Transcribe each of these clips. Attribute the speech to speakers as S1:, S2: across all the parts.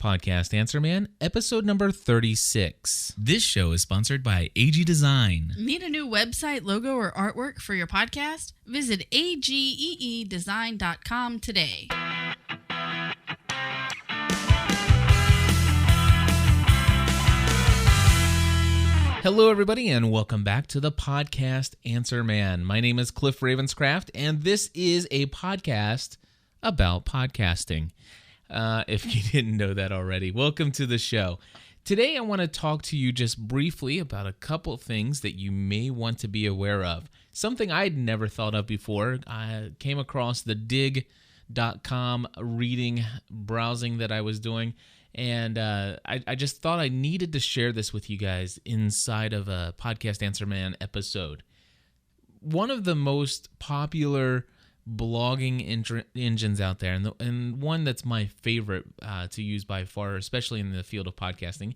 S1: Podcast Answer Man, episode number 36. This show is sponsored by AG Design.
S2: Need a new website, logo, or artwork for your podcast? Visit ageedesign.com today.
S1: Hello, everybody, and welcome back to the Podcast Answer Man. My name is Cliff Ravenscraft, and this is a podcast about podcasting. If you didn't know that already, welcome to the show. Today, I want to talk to you just briefly about a couple of things that you may want to be aware of. Something I'd never thought of before. I came across the dig.com browsing that I was doing, and I just thought I needed to share this with you guys inside of a Podcast Answer Man episode. One of the most popular blogging engines out there, and one that's my favorite to use by far, especially in the field of podcasting,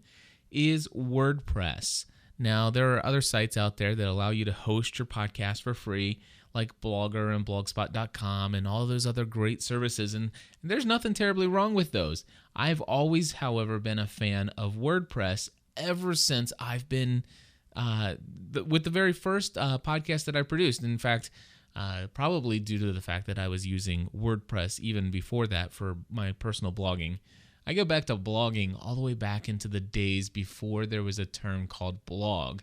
S1: is WordPress. Now, there are other sites out there that allow you to host your podcast for free, like Blogger and Blogspot.com and all those other great services, and there's nothing terribly wrong with those. I've always, however, been a fan of WordPress ever since I've been with the very first podcast that I produced. In fact, probably due to the fact that I was using WordPress even before that for my personal blogging. I go back to blogging all the way back into the days before there was a term called blog.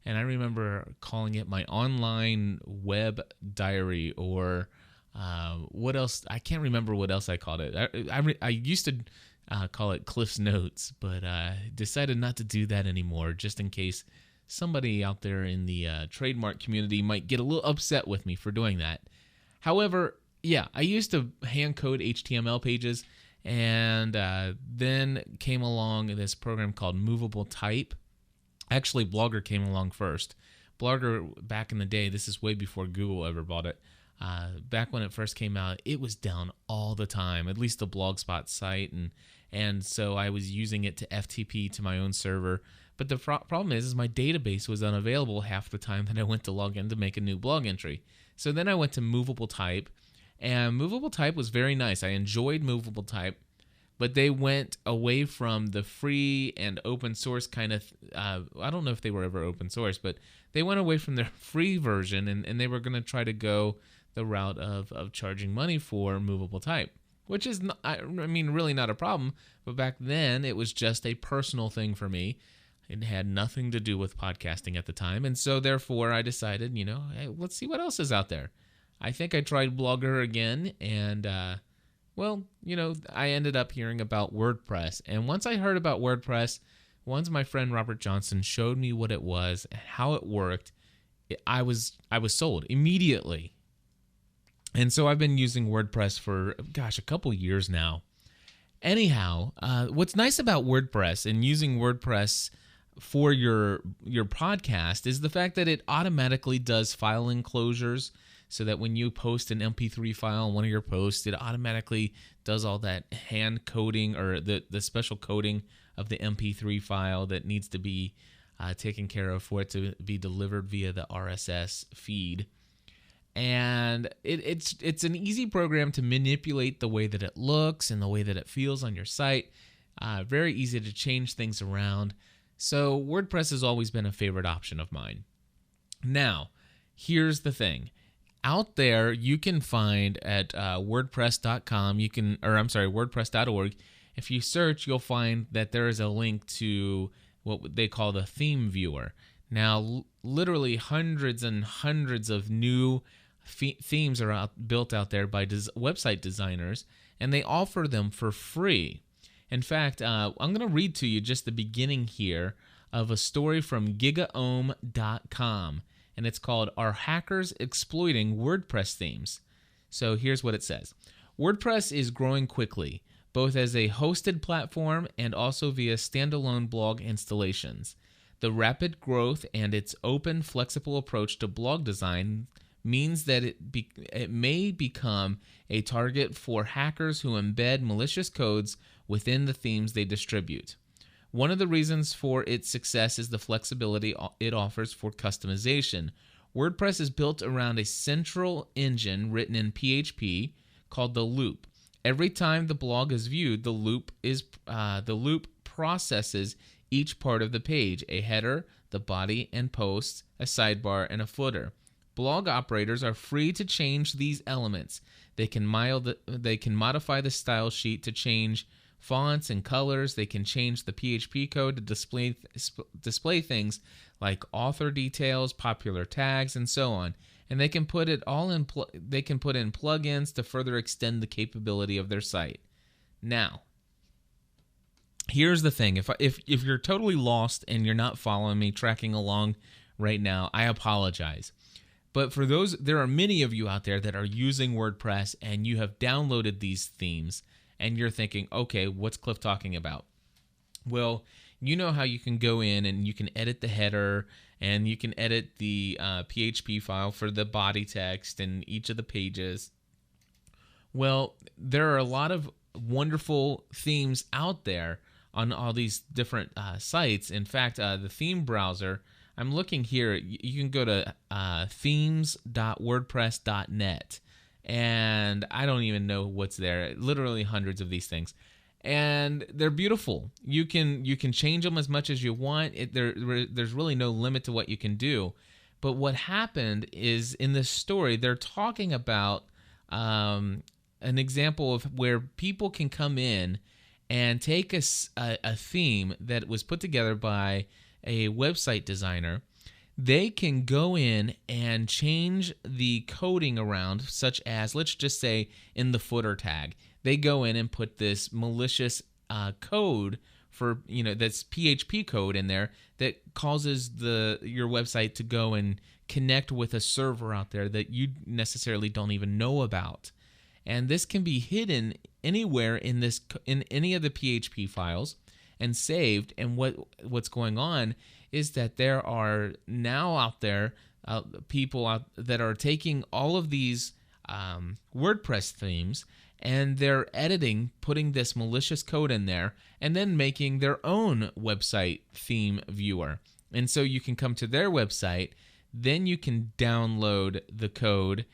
S1: And I remember calling it my online web diary, or what else? I can't remember what else I called it. I used to call it Cliff's Notes, but decided not to do that anymore, just in case somebody out there in the trademark community might get a little upset with me for doing that. However, yeah, I used to hand code HTML pages, and then came along this program called Movable Type. Actually, Blogger came along first. Blogger, back in the day, this is way before Google ever bought it. Back when it first came out, it was down all the time, at least the Blogspot site, and so I was using it to FTP to my own server. But the problem is my database was unavailable half the time that I went to log in to make a new blog entry. So then I went to Movable Type, and Movable Type was very nice. I enjoyed Movable Type, but they went away from the free and open source kind of, I don't know if they were ever open source, but they went away from their free version, and they were going to try to go the route of charging money for Movable Type, which is, really not a problem. But back then, it was just a personal thing for me. It had nothing to do with podcasting at the time, and so therefore I decided, hey, let's see what else is out there. I think I tried Blogger again, and I ended up hearing about WordPress. And once I heard about WordPress, once my friend Robert Johnson showed me what it was and how it worked, I was sold immediately. And so I've been using WordPress for, a couple years now. Anyhow, what's nice about WordPress and using WordPress for your podcast is the fact that it automatically does file enclosures, so that when you post an MP3 file on one of your posts, it automatically does all that hand coding, or the special coding of the MP3 file that needs to be taken care of for it to be delivered via the RSS feed. And it's an easy program to manipulate the way that it looks and the way that it feels on your site. Very easy to change things around. So WordPress has always been a favorite option of mine. Now, here's the thing. Out there, you can find at WordPress.com, WordPress.org. If you search, you'll find that there is a link to what they call the theme viewer. Now, literally hundreds and hundreds of new themes are built out there by website designers, and they offer them for free. In fact, I'm going to read to you just the beginning here of a story from gigaohm.com, and it's called Are Hackers Exploiting WordPress Themes? So here's what it says. WordPress is growing quickly, both as a hosted platform and also via standalone blog installations. The rapid growth and its open, flexible approach to blog design means that it may become a target for hackers who embed malicious codes within the themes they distribute. One of the reasons for its success is the flexibility it offers for customization. WordPress is built around a central engine written in PHP called the Loop. Every time the blog is viewed, the loop processes each part of the page: a header, the body and posts, a sidebar, and a footer. Blog operators are free to change these elements. They can modify the style sheet to change fonts and colors. They can change the PHP code to display things like author details, popular tags, and so on. And they can put it all in. They can put in plugins to further extend the capability of their site. Now, here's the thing: if you're totally lost and you're not following me, tracking along right now, I apologize. But for those, there are many of you out there that are using WordPress and you have downloaded these themes and you're thinking, okay, what's Cliff talking about? Well, you know how you can go in and you can edit the header and you can edit the PHP file for the body text in each of the pages. Well, there are a lot of wonderful themes out there on all these different sites. In fact, the theme browser, I'm looking here, you can go to themes.wordpress.net, and I don't even know what's there. Literally hundreds of these things, and they're beautiful. You can change them as much as you want. There's really no limit to what you can do. But what happened is, in this story, they're talking about an example of where people can come in and take a theme that was put together by a website designer. They can go in and change the coding around, such as, let's just say, in the footer tag, they go in and put this malicious code for, that's PHP code in there that causes your website to go and connect with a server out there that you necessarily don't even know about. And this can be hidden anywhere in any of the PHP files and saved. And what's going on is that there are now out there people that are taking all of these WordPress themes and they're editing, putting this malicious code in there, and then making their own website theme viewer. And so you can come to their website, then you can download the code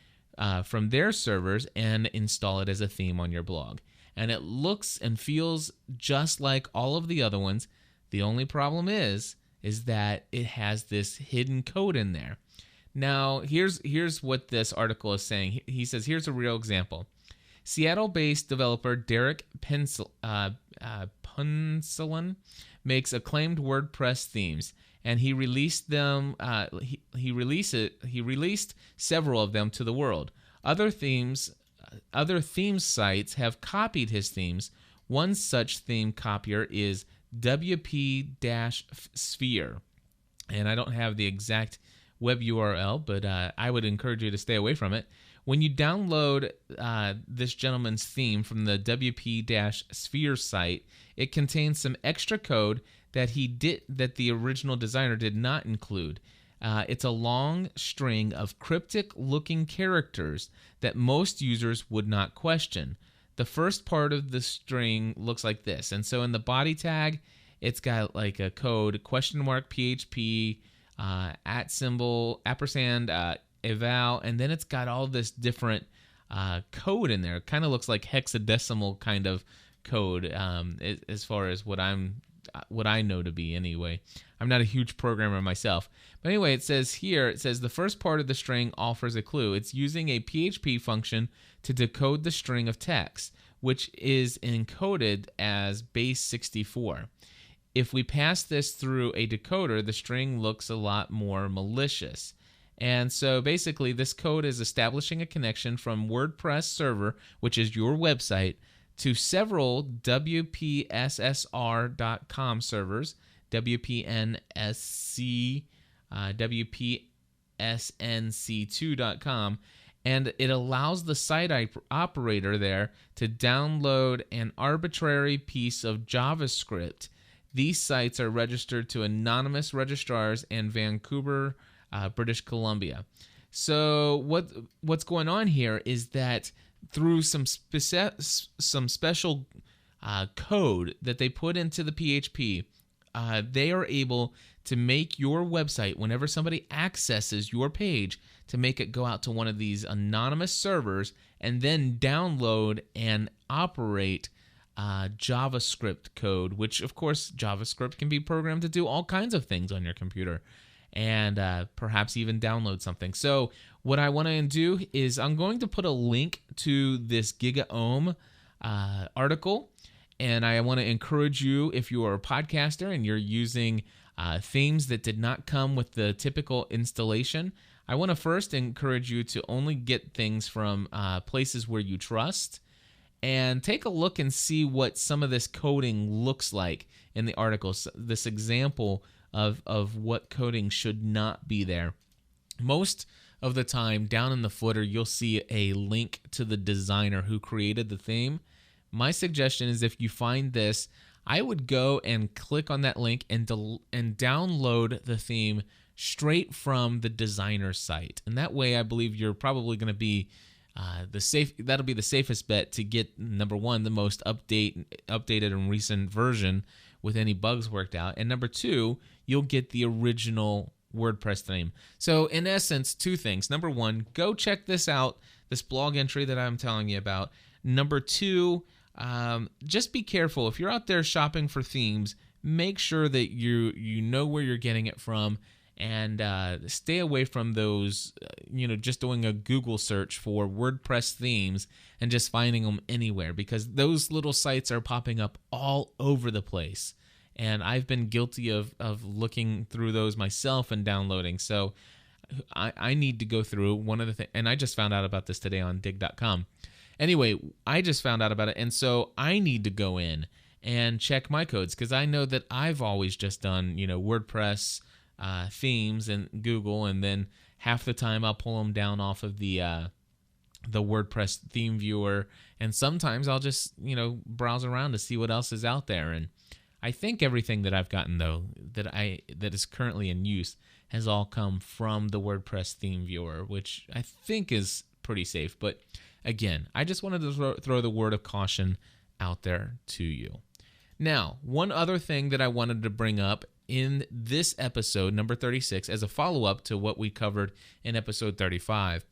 S1: from their servers and install it as a theme on your blog. And it looks and feels just like all of the other ones. The only problem is that it has this hidden code in there. Now, here's what this article is saying. He says, here's a real example. Seattle-based developer Derek Punselin makes acclaimed WordPress themes, and he released them. He released several of them to the world. Other theme sites have copied his themes. One such theme copier is WP-Sphere. And I don't have the exact web URL, but I would encourage you to stay away from it. When you download this gentleman's theme from the WP-Sphere site, it contains some extra code that the original designer did not include. It's a long string of cryptic-looking characters that most users would not question. The first part of the string looks like this. And so in the body tag, it's got like a code, $PHP, @ eval, and then it's got all this different code in there. It kind of looks like hexadecimal kind of code as far as what I know to be anyway. I'm not a huge programmer myself. But anyway, it says the first part of the string offers a clue. It's using a PHP function to decode the string of text, which is encoded as base 64. If we pass this through a decoder, the string looks a lot more malicious. And so basically this code is establishing a connection from WordPress server, which is your website, to several WPSSR.com servers, WPNSC, WPSNC2.com, and it allows the site operator there to download an arbitrary piece of JavaScript. These sites are registered to anonymous registrars in Vancouver, British Columbia. So what's going on here is that through some special code that they put into the PHP, they are able to make your website, whenever somebody accesses your page, to make it go out to one of these anonymous servers and then download and operate JavaScript code, which, of course, JavaScript can be programmed to do all kinds of things on your computer, and perhaps even download something. So what I want to do is I'm going to put a link to this GigaOM article, and I want to encourage you, if you are a podcaster and you're using themes that did not come with the typical installation, I want to first encourage you to only get things from places where you trust, and take a look and see what some of this coding looks like in the article, this example of what coding should not be there. Most of the time, down in the footer, you'll see a link to the designer who created the theme. My suggestion is, if you find this, I would go and click on that link and download the theme straight from the designer's site. And that way, I believe you're probably going to be that'll be the safest bet to get, number one, the most updated and recent version with any bugs worked out, and number two, you'll get the original WordPress theme. So in essence, two things. Number one, go check this out, this blog entry that I'm telling you about. Number two, just be careful. If you're out there shopping for themes, make sure that you know where you're getting it from, and stay away from those, just doing a Google search for WordPress themes and just finding them anywhere, because those little sites are popping up all over the place. And I've been guilty of looking through those myself and downloading. So I need to go through one of the things, and I just found out about this today on dig.com. Anyway, I just found out about it, and so I need to go in and check my codes, because I know that I've always just done, WordPress themes in Google, and then half the time I'll pull them down off of the WordPress theme viewer, and sometimes I'll just browse around to see what else is out there. And I think everything that I've gotten, though, that is currently in use has all come from the WordPress theme viewer, which I think is pretty safe. But again, I just wanted to throw the word of caution out there to you. Now, one other thing that I wanted to bring up in this episode, number 36, as a follow-up to what we covered in episode 35.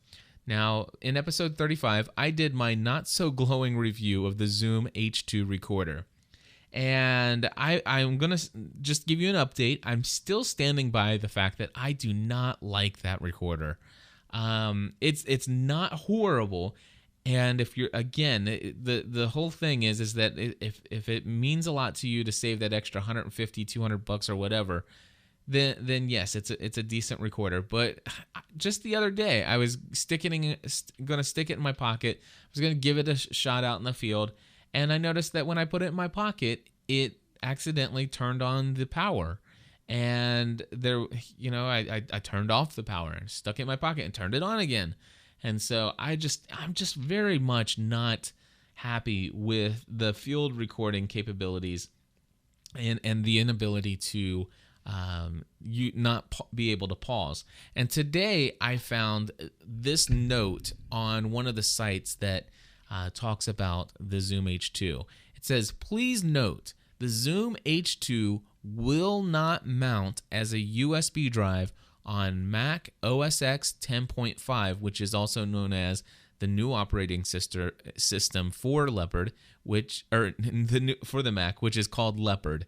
S1: Now, in episode 35, I did my not-so-glowing review of the Zoom H2 recorder. And I'm going to just give you an update. I'm still standing by the fact that I do not like that recorder. It's not horrible. And if you're, again, the whole thing is that if it means a lot to you to save that extra $150, $200 or whatever, then yes, it's a decent recorder. But just the other day, I was going to stick it in my pocket. I was going to give it a shot out in the field, and I noticed that when I put it in my pocket, it accidentally turned on the power. And there, I turned off the power and stuck it in my pocket and turned it on again. And so I'm just very much not happy with the field recording capabilities and the inability to be able to pause. And today I found this note on one of the sites that talks about the Zoom H2. It says, please note, the Zoom H2 will not mount as a USB drive on Mac OS X 10.5, which is also known as the new operating system for Leopard, for the Mac, which is called Leopard.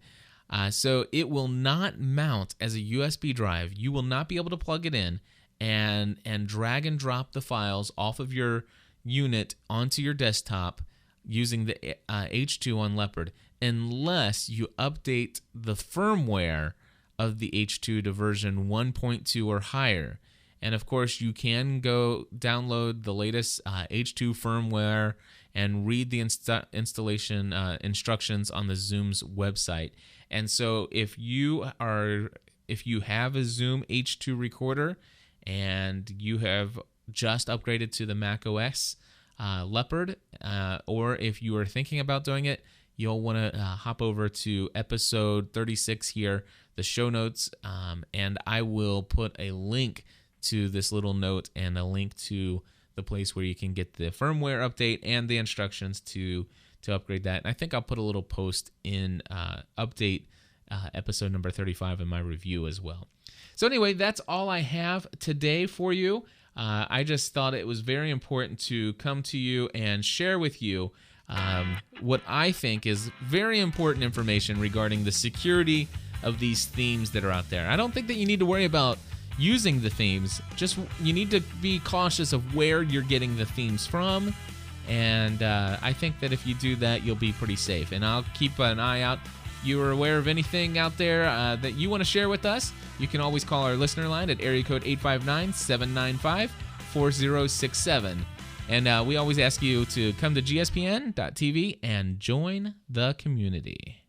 S1: So it will not mount as a USB drive. You will not be able to plug it in and drag and drop the files off of your unit onto your desktop using the H2 on Leopard, unless you update the firmware of the H2 to version 1.2 or higher. And of course, you can go download the latest H2 firmware and read the installation instructions on the Zoom's website. And so if you have a Zoom H2 recorder and you have just upgraded to the Mac OS Leopard, or if you are thinking about doing it, you'll want to hop over to episode 36 here, the show notes, and I will put a link to this little note and a link to the place where you can get the firmware update and the instructions to upgrade that. And I think I'll put a little post in update episode number 35 in my review as well. So anyway, that's all I have today for you. I just thought it was very important to come to you and share with you what I think is very important information regarding the security of these themes that are out there. I don't think that you need to worry about using the themes. Just you need to be cautious of where you're getting the themes from. And I think that if you do that, you'll be pretty safe. And I'll keep an eye out. You are aware of anything out there that you want to share with us, you can always call our listener line at area code 859-795-4067. And we always ask you to come to gspn.tv and join the community.